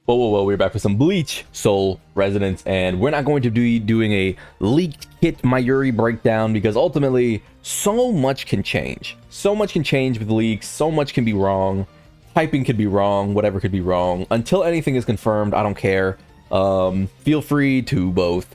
Whoa, we're back for some Bleach Soul Resonance, and we're not going to be doing a leaked kit Mayuri breakdown because ultimately so much can change. So much can change with leaks, so much can be wrong, typing could be wrong, whatever could be wrong. Until anything is confirmed, I don't care. Feel free to both,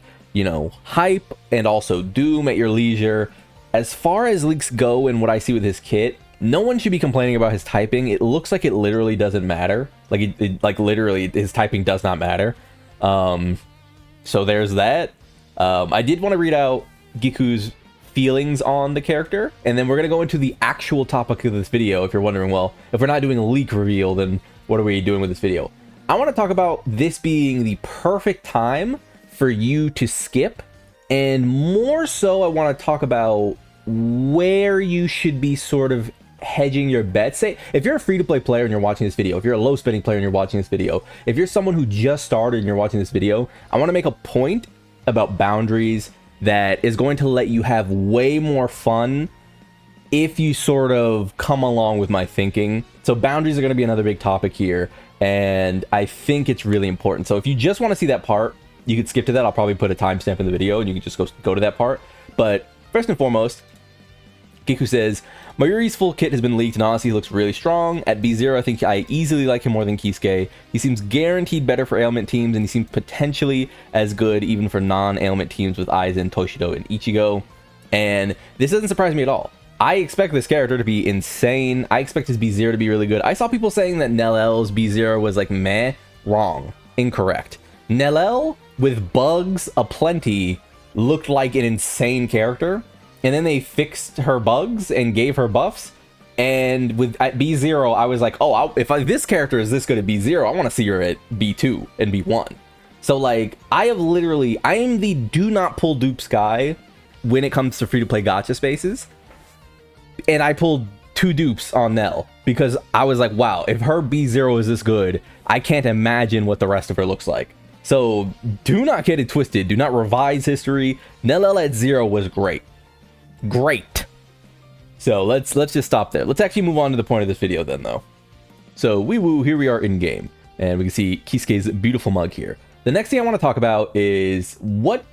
hype and also doom at your leisure. As far as leaks go and what I see with his kit, no one should be complaining about his typing. It looks like it literally doesn't matter. Like literally his typing does not matter. So there's that. I did want to read out Gikku's feelings on the character, and then we're going to go into the actual topic of this video. If you're wondering, well, if we're not doing a leak reveal, then what are we doing with this video? I want to talk about this being the perfect time for you to skip, and more so I want to talk about where you should be sort of hedging your bets. Say if you're a free-to-play player and you're watching this video, if you're a low-spending player and you're watching this video, if you're someone who just started and you're watching this video, I want to make a point about boundaries that is going to let you have way more fun if you sort of come along with my thinking. So boundaries are going to be another big topic here, and I think it's really important. So if you just want to see that part, you could skip to that. I'll probably put a timestamp in the video and you can just go to that part. But first and foremost, Gikku says, Mayuri's full kit has been leaked and honestly he looks really strong. At B0, I think I easily like him more than Kisuke. He seems guaranteed better for ailment teams, and he seems potentially as good even for non-ailment teams with Aizen, Toshido, and Ichigo. And this doesn't surprise me at all. I expect this character to be insane. I expect his B0 to be really good. I saw people saying that Nellel's B0 was like meh. Wrong. Incorrect. Nellel, with bugs aplenty, looked like an insane character. And then they fixed her bugs and gave her buffs. And at B0, I was like, oh, if this character is this good at B0, I want to see her at B2 and B1. So like, I am the do not pull dupes guy when it comes to free-to-play gacha spaces. And I pulled 2 dupes on Nell because I was like, wow, if her B0 is this good, I can't imagine what the rest of her looks like. So do not get it twisted. Do not revise history. Nellel at 0 was great. Great. So let's just stop there. Let's actually move on to the point of this video then, though. So here we are in game, and we can see Kisuke's beautiful mug here. The next thing I want to talk about is what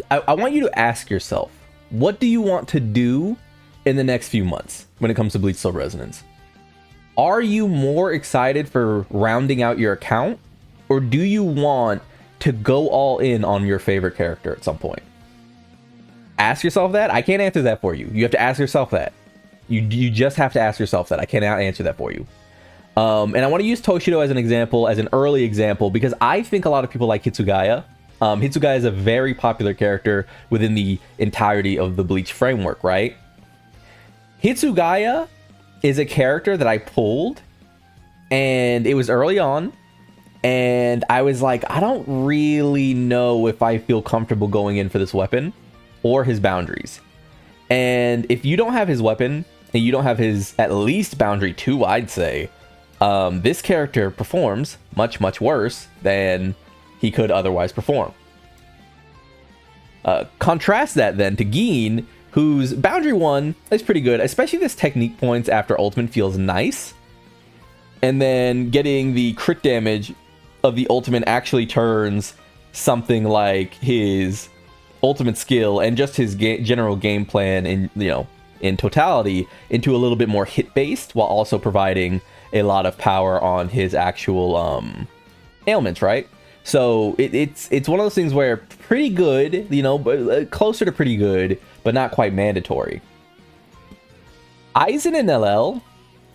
I want you to ask yourself. What do you want to do in the next few months when it comes to Bleach Soul Resonance? Are you more excited for rounding out your account, or do you want to go all in on your favorite character at some point? Ask yourself that. I can't answer that for you. You have to ask yourself that. You just have to ask yourself that. I cannot answer that for you. And I want to use Toshido as an example, as an early example, because I think a lot of people like Hitsugaya. Hitsugaya is a very popular character within the entirety of the Bleach framework, right? Hitsugaya is a character that I pulled, and it was early on, and I was like, I don't really know if I feel comfortable going in for this weapon or his boundaries. And if you don't have his weapon and you don't have his at least boundary 2, I'd say this character performs much worse than he could otherwise perform. Contrast that then to Gin, whose boundary 1 is pretty good, especially this technique points after ultimate feels nice, and then getting the crit damage of the ultimate actually turns something like his ultimate skill and just his general game plan in totality into a little bit more hit based, while also providing a lot of power on his actual ailments, right? So it's one of those things where pretty good, but closer to pretty good, but not quite mandatory. Aizen and Nellel,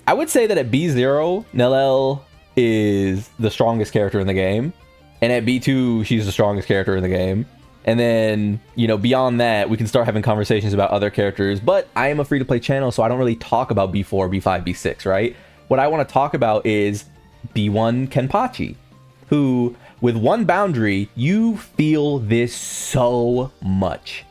I would say that at B0, Nellel is the strongest character in the game, and at B2 she's the strongest character in the game. And then, beyond that, we can start having conversations about other characters. But I am a free-to-play channel, so I don't really talk about B4, B5, B6, right? What I want to talk about is B1 Kenpachi, who, with 1 boundary, you feel this so much.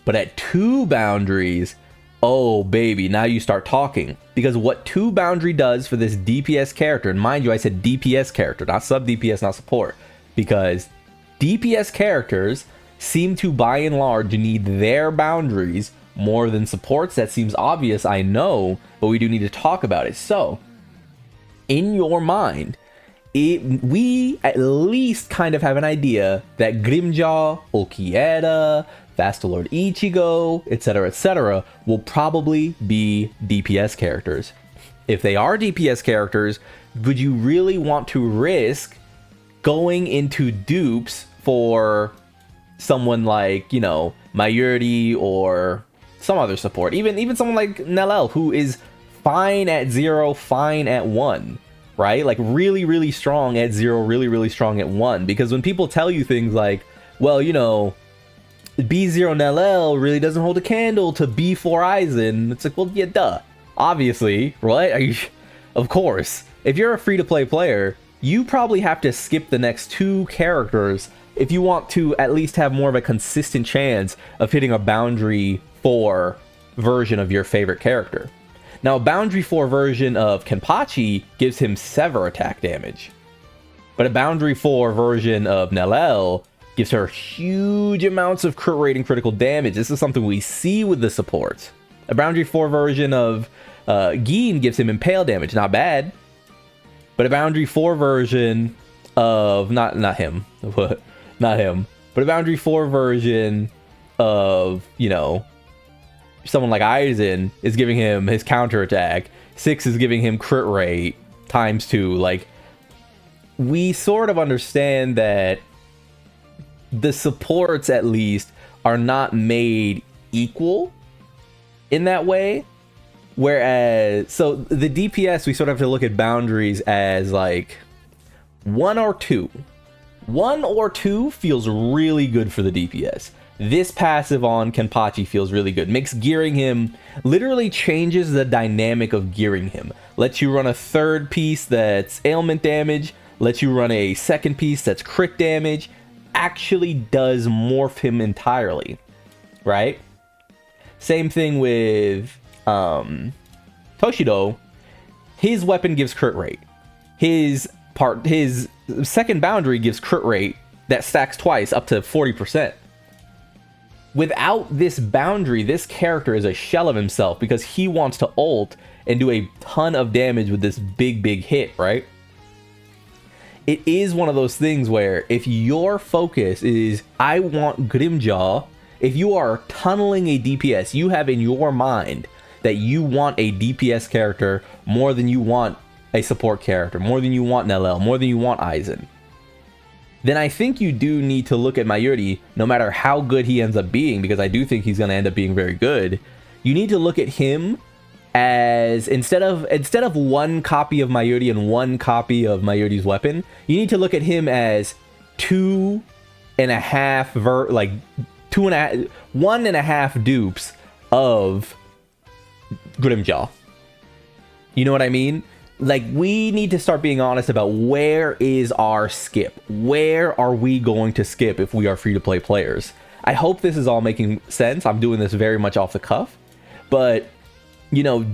But at 2 boundaries, oh, baby, now you start talking. Because what 2 boundary does for this DPS character, and mind you, I said DPS character, not sub-DPS, not support. Because DPS characters seem to, by and large, need their boundaries more than supports. That seems obvious, I know, but we do need to talk about it. So, in your mind, we at least kind of have an idea that Grimjaw, Okiera, Vastalord Ichigo, etc., will probably be DPS characters. If they are DPS characters, would you really want to risk going into dupes for someone like, you know, Mayuri or some other support? Even someone like Nellel, who is fine at 0, fine at 1. Right? Like really strong at 0, really strong at 1. Because when people tell you things like, well, you know, B0 Nellel really doesn't hold a candle to B4 Aizen, it's like, well, yeah, duh. Obviously, right? Of course. If you're a free-to-play player, you probably have to skip the next 2 characters if you want to at least have more of a consistent chance of hitting a boundary 4 version of your favorite character. Now, a Boundary 4 version of Kenpachi gives him Sever attack damage. But a Boundary 4 version of Nellel gives her huge amounts of crit rate and critical damage. This is something we see with the supports. A Boundary 4 version of Gin gives him Impale damage. Not bad. But a Boundary 4 version of... Not him. Not him. But a Boundary 4 version of, you know... someone like Aizen is giving him his counter attack. 6 is giving him crit rate ×2. Like, we sort of understand that the supports, at least, are not made equal in that way. Whereas, so the DPS, we sort of have to look at boundaries as like 1 or 2. 1 or 2 feels really good for the DPS. This passive on Kenpachi feels really good. Makes gearing him, literally changes the dynamic of gearing him. Lets you run a 3rd piece that's ailment damage. Lets you run a 2nd piece that's crit damage. Actually does morph him entirely. Right? Same thing with Toshido. His weapon gives crit rate. His 2nd boundary gives crit rate that stacks twice up to 40%. Without this boundary, this character is a shell of himself because he wants to ult and do a ton of damage with this big hit, right? It is one of those things where if your focus is, I want Grimjaw, if you are tunneling a DPS, you have in your mind that you want a DPS character more than you want a support character, more than you want Nellel, more than you want Aizen, then I think you do need to look at Mayuri, no matter how good he ends up being, because I do think he's going to end up being very good. You need to look at him as, instead of 1 copy of Mayuri and 1 copy of Mayuri's weapon, you need to look at him as 1.5 dupes of Grimjaw. You know what I mean? Like, we need to start being honest about where is our skip? Where are we going to skip if we are free-to-play players? I hope this is all making sense. I'm doing this very much off the cuff. But, you know,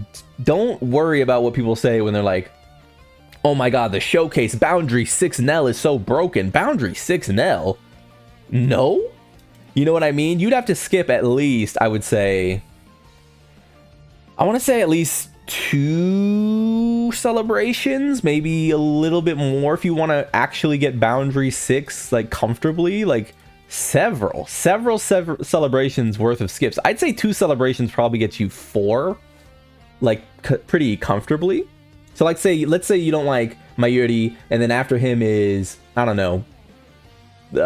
don't worry about what people say when they're like, oh my god, the showcase Boundary 6 Nell is so broken. Boundary 6 Nell? No? You know what I mean? You'd have to skip at least, I would say... I want to say at least 2 celebrations, maybe a little bit more if you want to actually get Boundary 6 like comfortably. Like several celebrations worth of skips. I'd say 2 celebrations probably gets you 4 like pretty comfortably. So like let's say you don't like Mayuri, and then after him is, I don't know,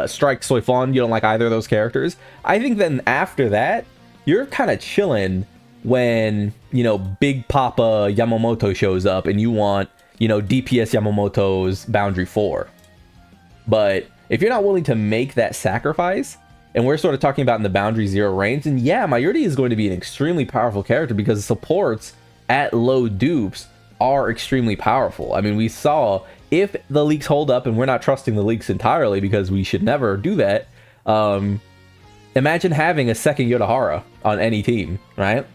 Strike Soifon. You don't like either of those characters. I think then after that you're kind of chilling when, you know, Big Papa Yamamoto shows up and you want, you know, DPS Yamamoto's Boundary 4. But if you're not willing to make that sacrifice, and we're sort of talking about in the Boundary 0 range, then yeah, Mayuri is going to be an extremely powerful character because supports at low dupes are extremely powerful. I mean, we saw, if the leaks hold up, and we're not trusting the leaks entirely because we should never do that, imagine having a 2nd Yotahara on any team, right?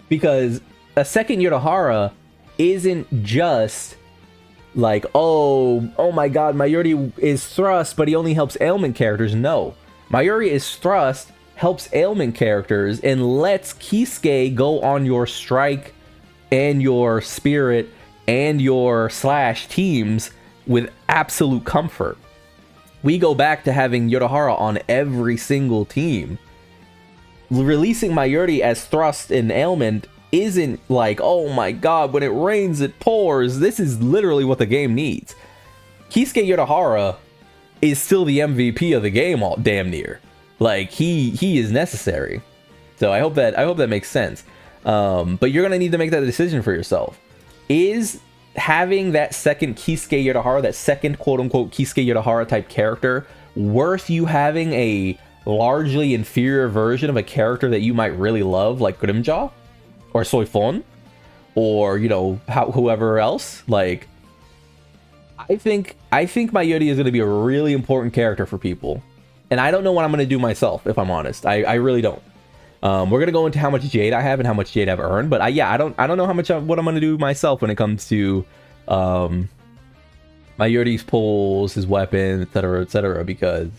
Because a 2nd Yotahara isn't just like, oh my god, Mayuri is thrust, but he only helps ailment characters. No. Mayuri is thrust, helps ailment characters, and lets Kisuke go on your strike and your spirit and your slash teams with absolute comfort. We go back to having Yodohara on every single team. Releasing Mayuri as thrust and ailment isn't like, oh my god, when it rains it pours. This is literally what the game needs. Kisuke Yodohara is still the MVP of the game, all damn near. Like, he is necessary. So I hope that makes sense. But you're gonna need to make that decision for yourself. Is having that second Kisuke Yodohara, that second quote-unquote Kisuke Yodohara type character, worth you having a largely inferior version of a character that you might really love, like Grimjaw or Soifon, or, you know, whoever else? Like, I think Mayuri is going to be a really important character for people, and I don't know what I'm going to do myself, if I'm honest. I really don't. We're going to go into how much Jade I have and how much Jade I've earned, but I don't know how much what I'm going to do myself when it comes to Mayuri's pulls, his weapon, etc., because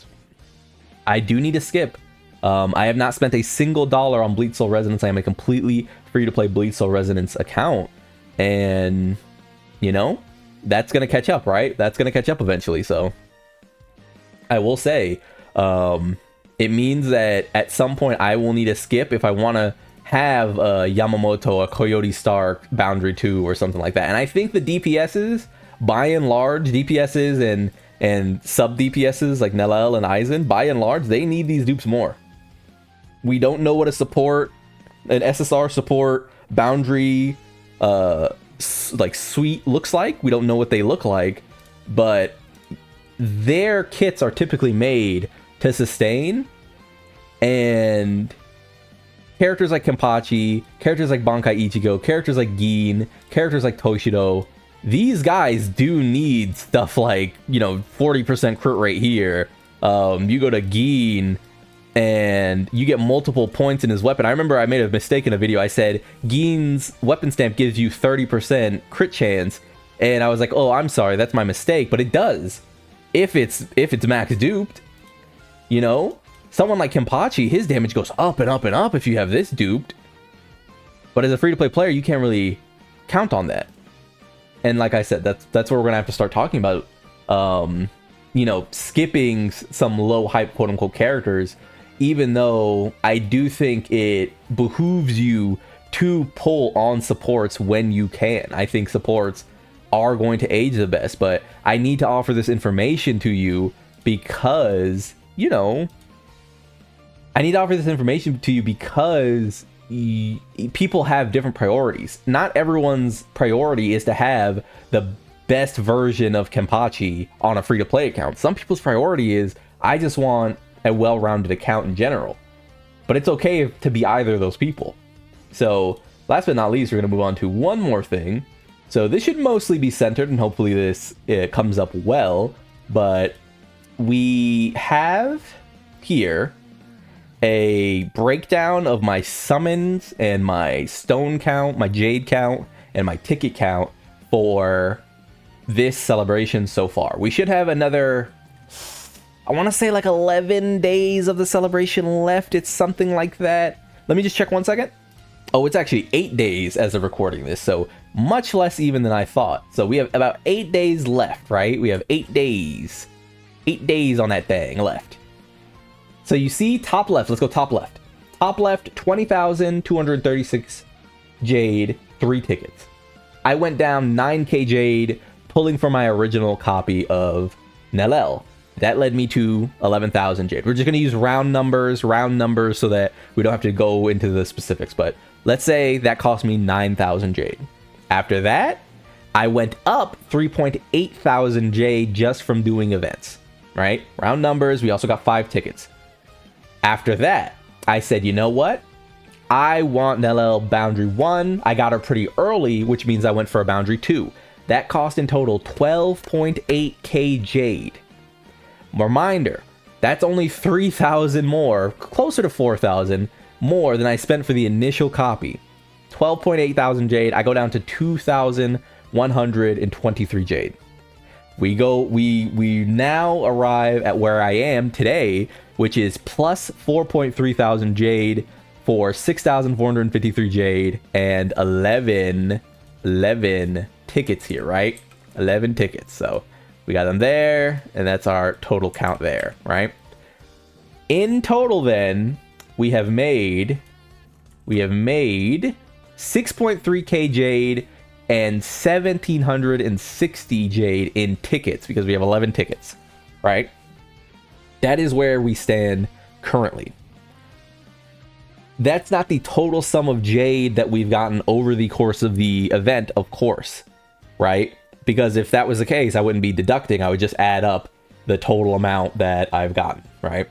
I do need to skip. I have not spent a single dollar on Bleach Soul Resonance. I am a completely free-to-play Bleach Soul Resonance account, and, you know, that's going to catch up, right? That's going to catch up eventually, so I will say, it means that at some point I will need to skip if I want to have a Yamamoto, a Coyote Stark, Boundary 2, or something like that. And I think the DPSs, by and large, DPSs and sub-DPSs like Nelel and Aizen, by and large, they need these dupes more. We don't know what a support, an SSR support, Boundary, like suite looks like. We don't know what they look like, but their kits are typically made to sustain, and characters like Kenpachi, characters like Bankai Ichigo, characters like Gin, characters like Toshido, these guys do need stuff like, you know, 40% crit rate here. You go to Gin and you get multiple points in his weapon. I remember I made a mistake in a video. I said Gin's weapon stamp gives you 30% crit chance, and I was like, oh, I'm sorry, that's my mistake, but it does if it's max duped. You know, someone like Kenpachi, his damage goes up and up and up if you have this duped. But as a free-to-play player, you can't really count on that. And like I said, that's where we're gonna have to start talking about, you know, skipping some low-hype quote-unquote characters, even though I do think it behooves you to pull on supports when you can. I think supports are going to age the best, but I need to offer this information to you because, you know, I need to offer this information to you because people have different priorities. Not everyone's priority is to have the best version of Kenpachi on a free-to-play account. Some people's priority is, I just want a well-rounded account in general. But it's okay to be either of those people. So, last but not least, we're going to move on to one more thing. So this should mostly be centered, and hopefully this comes up well, but we have here a breakdown of my summons and my stone count, my jade count, and my ticket count for this celebration so far. We should have another, I want to say like 11 days of the celebration left. It's something like that. Let me just check one second. Oh, it's actually 8 days as of recording this, so much less even than I thought. So we have about 8 days left, right? We have 8 days. 8 days on that thing left. So you see top left, let's go top left. Top left, 20,236 Jade, 3 tickets. I went down 9k Jade, pulling from my original copy of Nelel. That led me to 11,000 Jade. We're just going to use round numbers so that we don't have to go into the specifics. But let's say that cost me 9,000 Jade. After that, I went up 3.8 thousand Jade just from doing events, right? Round numbers, we also got 5 tickets. After that, I said, you know what? I want Nelel Boundary 1. I got her pretty early, which means I went for a Boundary 2. That cost in total 12.8k Jade. Reminder, that's only 3,000 more, closer to 4,000 more than I spent for the initial copy. 12.8 thousand Jade, I go down to 2,123 Jade. We now arrive at where I am today, which is plus 4.3 thousand Jade for 6,453 Jade and 11 tickets here, right? 11 tickets. So We got them there, and that's our total count there, right? In total, then, we have made 6.3k Jade and 1,760 Jade in tickets, because we have 11 tickets, right? That is where we stand currently. That's not the total sum of Jade that we've gotten over the course of the event, of course, right? Because if that was the case, I wouldn't be deducting. I would just add up the total amount that I've gotten, right?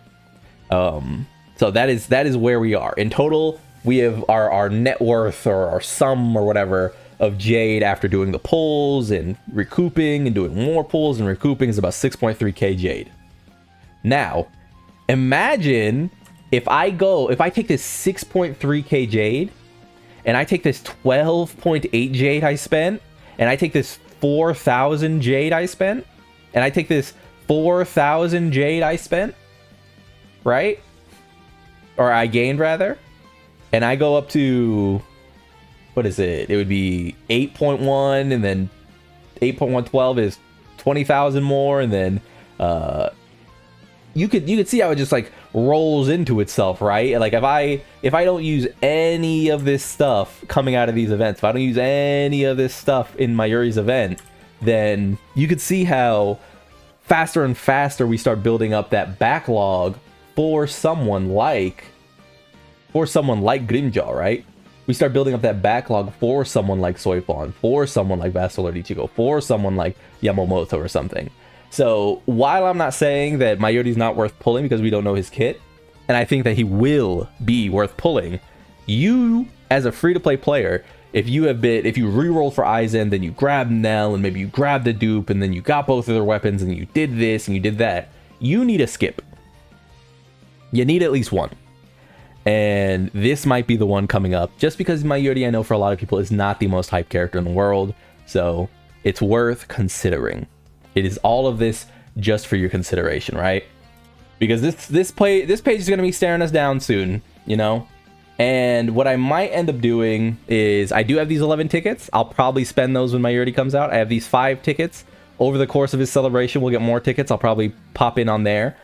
So that is where we are. In total, we have our net worth, or our sum, or whatever, of Jade after doing the pulls and recouping and doing more pulls and recouping is about 6.3k Jade. Now, imagine if I take this 6.3k Jade and I take this 12.8 Jade I spent, and I take this 4,000 Jade I spent, and I take this 4,000 Jade I spent, right? Or I gained, rather. And I go up to, what is it? It would be 8.1, and then 8.112 is 20,000 more, and then you could see how it just like rolls into itself, right? Like if I don't use any of this stuff coming out of these events, if I don't use any of this stuff in Mayuri's event, then you could see how faster and faster we start building up that backlog for someone like Grimmjow, right? We start building up that backlog for someone like Soifon, for someone like Vassal or Ichigo, for someone like Yamamoto or something. So while I'm not saying that Mayuri's not worth pulling because we don't know his kit, and I think that he will be worth pulling, you as a free-to-play player, if you rerolled for Aizen, then you grabbed Nell, and maybe you grabbed the dupe, and then you got both of their weapons, and you did this and you did that, you need a skip. You need at least one. And this might be the one coming up, just because Mayuri, I know for a lot of people, is not the most hyped character in the world, so it's worth considering. It is all of this just for your consideration, right? Because this page is going to be staring us down soon, you know? And what I might end up doing is, I do have these 11 tickets. I'll probably spend those when Mayuri comes out. I have these 5 tickets. Over the course of his celebration, we'll get more tickets. I'll probably pop in on there.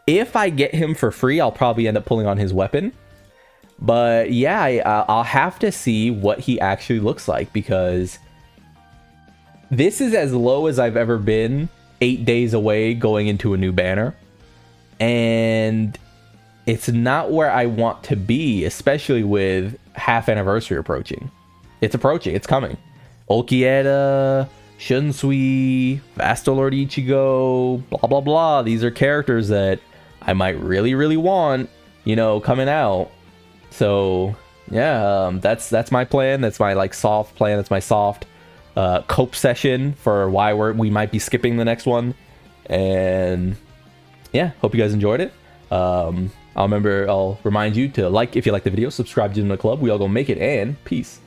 If I get him for free, I'll probably end up pulling on his weapon. But yeah, I'll have to see what he actually looks like, because this is as low as I've ever been 8 days away going into a new banner. And it's not where I want to be, especially with half anniversary approaching. It's approaching. It's coming. Okieta, Shunsui, Vasto Lord Ichigo, blah, blah, blah. These are characters that I might really, really want, you know, coming out. So yeah, that's my plan. That's my like soft plan. That's my soft cope session for why we might be skipping the next one. And yeah, hope you guys enjoyed it. I'll remind you to like if you like the video, subscribe to the club. We all go make it, and peace.